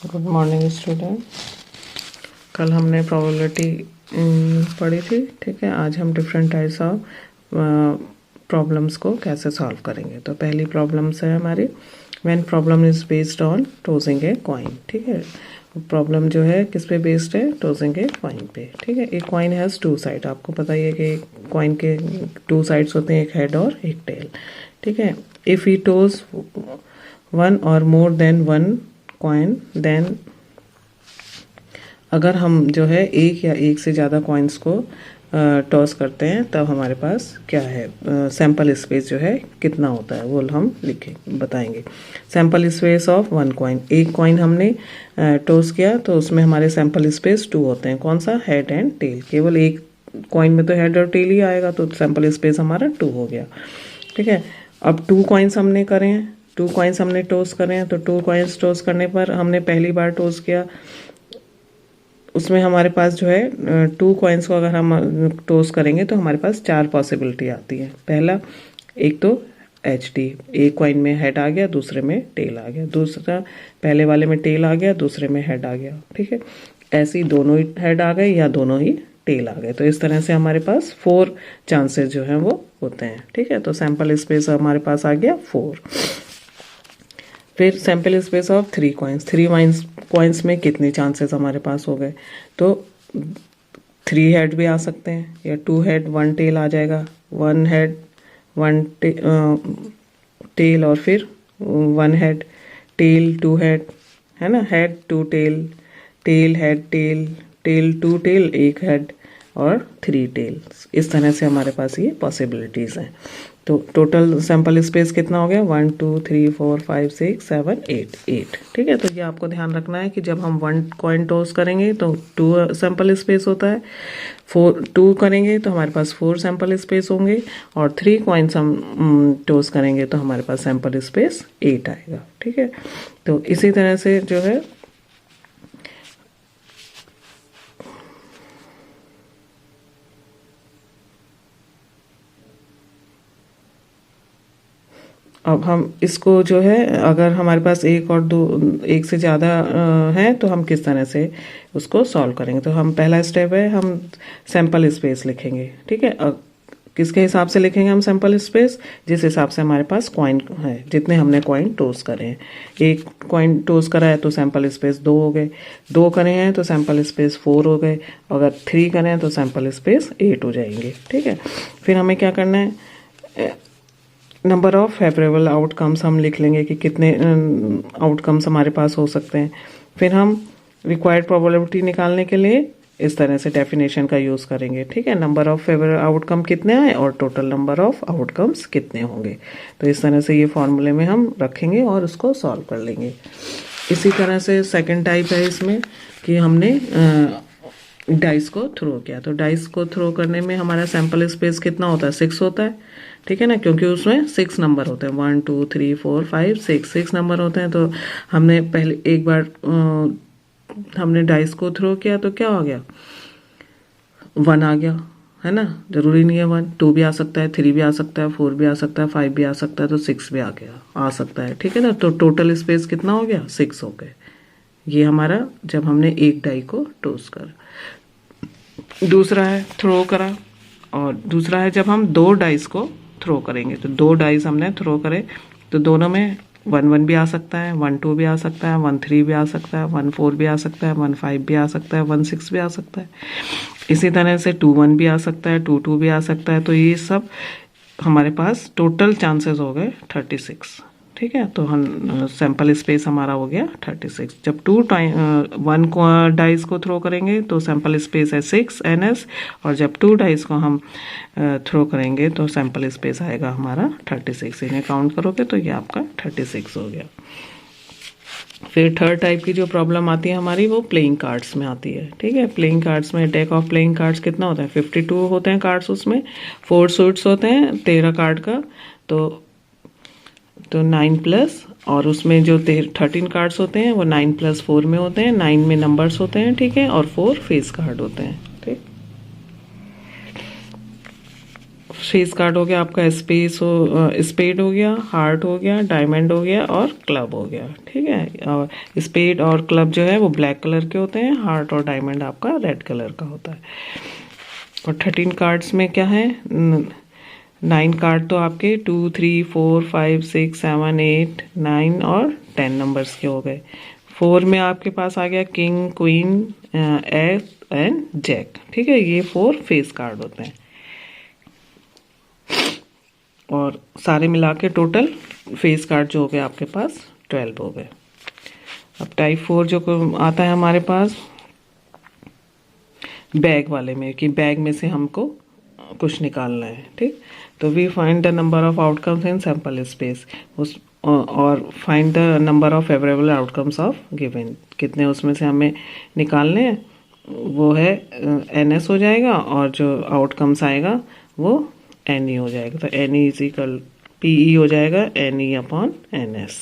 Good morning student. कल हमने probability पढ़ी थी, ठीक है। आज हम डिफरेंट टाइप्स ऑफ प्रॉब्लम्स को कैसे सॉल्व करेंगे। तो पहली प्रॉब्लम्स है हमारी when problem is based on tossing a coin, ठीक है। प्रॉब्लम जो है किस पे बेस्ड है, टॉसिंग ए कॉइन पे, ठीक है। एक कॉइन हैज़ टू साइड, आपको पता ही है कि कॉइन के टू साइड्स होते हैं, एक हेड और एक टेल, ठीक है। इफ़ ही टॉस वन और more than one coin then, अगर हम जो है एक या एक से ज़्यादा कॉइन्स को टॉस करते हैं तब हमारे पास क्या है, सैम्पल स्पेस जो है कितना होता है वो हम बताएंगे। Sample space of one coin, एक कॉइन हमने टॉस किया तो उसमें हमारे सैम्पल स्पेस टू होते हैं। कौन सा, हेड एंड टेल। केवल एक कॉइन में तो हेड और टेल ही आएगा, तो सैम्पल स्पेस हमारा टू हो गया, ठीक है। अब टू कॉइन्स हमने करे हैं, टू कॉइन्स हमने टॉस करे हैं, तो टू कॉइन्स टॉस करने पर हमने पहली बार टॉस किया, उसमें हमारे पास जो है टू कॉइन्स को अगर हम टॉस करेंगे तो हमारे पास चार पॉसिबिलिटी आती है। पहला, एक तो एच डी, एक कॉइन में हेड आ गया, दूसरे में टेल आ गया, दूसरा पहले वाले में टेल आ गया, दूसरे में हेड आ गया, ठीक है। ऐसे ही दोनों ही हेड आ गए या दोनों ही टेल आ गए, तो इस तरह से हमारे पास 4 चांसेस जो हैं वो होते हैं, ठीक है। तो सैम्पल स्पेस हमारे पास आ गया 4। फिर sample space of 3 coins, 3 coins में कितने चांसेस हमारे पास हो गए, तो 3 हेड भी आ सकते हैं या 2 हेड 1 टेल आ जाएगा, 1 हेड 1 टेल और फिर 1 हेड, टेल 2 हेड, है ना, head 2 tail, tail head tail, tail 2 tail 1 head और 3 टेल। इस तरह से हमारे पास ये पॉसिबिलिटीज़ हैं। तो टोटल सैम्पल स्पेस कितना हो गया, 1 2 3 4 5 6 7 8, ठीक है। तो ये आपको ध्यान रखना है कि जब हम 1 कॉइन टॉस करेंगे तो 2 सैम्पल स्पेस होता है, 2 करेंगे तो हमारे पास 4 सैम्पल स्पेस होंगे, और 3 कॉइन्स हम टॉस करेंगे तो हमारे पास सैम्पल स्पेस 8 आएगा, ठीक है। तो इसी तरह से जो है अब हम इसको जो है, अगर हमारे पास एक और दो, एक से ज़्यादा है तो हम किस तरह से उसको सॉल्व करेंगे। तो हम पहला स्टेप है, हम सैम्पल स्पेस लिखेंगे, ठीक है। किसके हिसाब से लिखेंगे हम सैम्पल स्पेस, जिस हिसाब से हमारे पास कॉइन है, जितने हमने कॉइन टॉस करे हैं। एक कॉइन टॉस करा है तो सैम्पल स्पेस 2 हो गए, 2 करे हैं तो सैम्पल स्पेस 4 हो गए, अगर 3 करें हैं तो सैम्पल स्पेस 8 हो जाएंगे, ठीक है। फिर हमें क्या करना है, नंबर ऑफ फेवरेबल आउटकम्स हम लिख लेंगे कि कितने आउटकम्स हमारे पास हो सकते हैं। फिर हम रिक्वायर्ड प्रोबेबिलिटी निकालने के लिए इस तरह से डेफिनेशन का यूज़ करेंगे, ठीक है। नंबर ऑफ फेवरेबल आउटकम कितने आए और टोटल नंबर ऑफ आउटकम्स कितने होंगे, तो इस तरह से ये फॉर्मूले में हम रखेंगे और उसको सॉल्व कर लेंगे। इसी तरह से सेकेंड टाइप है इसमें कि हमने डाइस को थ्रो किया, तो डाइस को थ्रो करने में हमारा सैम्पल स्पेस कितना होता है, 6 होता है, ठीक है ना, क्योंकि उसमें 6 नंबर होते हैं, 1 2 3 4 5 6 नंबर होते हैं। तो हमने पहले एक बार हमने डाइस को थ्रो किया तो क्या हो गया, 1 आ गया, है ना। जरूरी नहीं है 1, 2 भी आ सकता है, 3 भी आ सकता है, 4 भी आ सकता है, 5 भी आ सकता है, तो 6 भी आ सकता है, ठीक है ना। तो टोटल स्पेस कितना हो गया, 6 हो गए। ये हमारा जब हमने एक डाई को टॉस करा। दूसरा है थ्रो करा, और दूसरा है जब हम 2 डाइस को थ्रो करेंगे। तो 2 डाइस हमने थ्रो करे तो दोनों में 1 1 भी आ सकता है, 1 2 भी आ सकता है, 1 3 भी आ सकता है, 1 4 भी आ सकता है, 1 5 भी आ सकता है, 1 6 भी आ सकता है। इसी तरह से 2 1 भी आ सकता है, 2 2 भी आ सकता है। तो ये सब हमारे पास टोटल चांसेस हो गए 36, ठीक है। तो हम सैम्पल स्पेस हमारा हो गया 36। जब 1 डाइस को थ्रो करेंगे तो सैम्पल स्पेस है 6 NS, और जब 2 डाइस को हम थ्रो करेंगे तो सैम्पल स्पेस आएगा हमारा 36। इन्हें काउंट करोगे तो ये आपका 36 हो गया। फिर थर्ड टाइप की जो प्रॉब्लम आती है हमारी, वो प्लेइंग कार्ड्स में आती है, ठीक है। प्लेइंग कार्ड्स में डेक ऑफ प्लेइंग कार्ड्स कितना होता है, 52 होते हैं कार्ड्स, उसमें 4 सूट्स होते हैं 13 कार्ड का, तो 9 प्लस, और उसमें जो 13 कार्ड्स होते हैं वो 9 + 4 में होते हैं, 9 में नंबर्स होते हैं, ठीक है, और 4 फेस कार्ड होते हैं, ठीक। फेस कार्ड हो गया आपका, स्पेड हो गया, हार्ट हो गया, डायमंड हो गया और क्लब हो गया। ठीक है, और स्पेड और क्लब जो है वो ब्लैक कलर के होते हैं, हार्ट और डायमंड आपका रेड कलर का होता है। और 13 कार्ड्स में क्या है, 9 कार्ड तो आपके 2 3 4 5 6 7 8 9 और 10 नंबर्स के हो गए। 4 में आपके पास आ गया king, queen, ace and jack. ठीक है, ये 4 फेस कार्ड होते हैं और सारे मिला के टोटल फेस कार्ड जो हो गए आपके पास 12 हो गए। अब टाइप 4 जो आता है हमारे पास बैग वाले में, कि बैग में से हमको कुछ निकालना है। ठीक, तो we find the number of outcomes in sample space, उस और find the number of favourable outcomes of given, कितने उसमें से हमें निकालने हैं, वो है NS हो जाएगा और जो आउटकम्स आएगा वो NE हो जाएगा। तो NE इज इक्वल PE हो जाएगा NE अपॉन NS।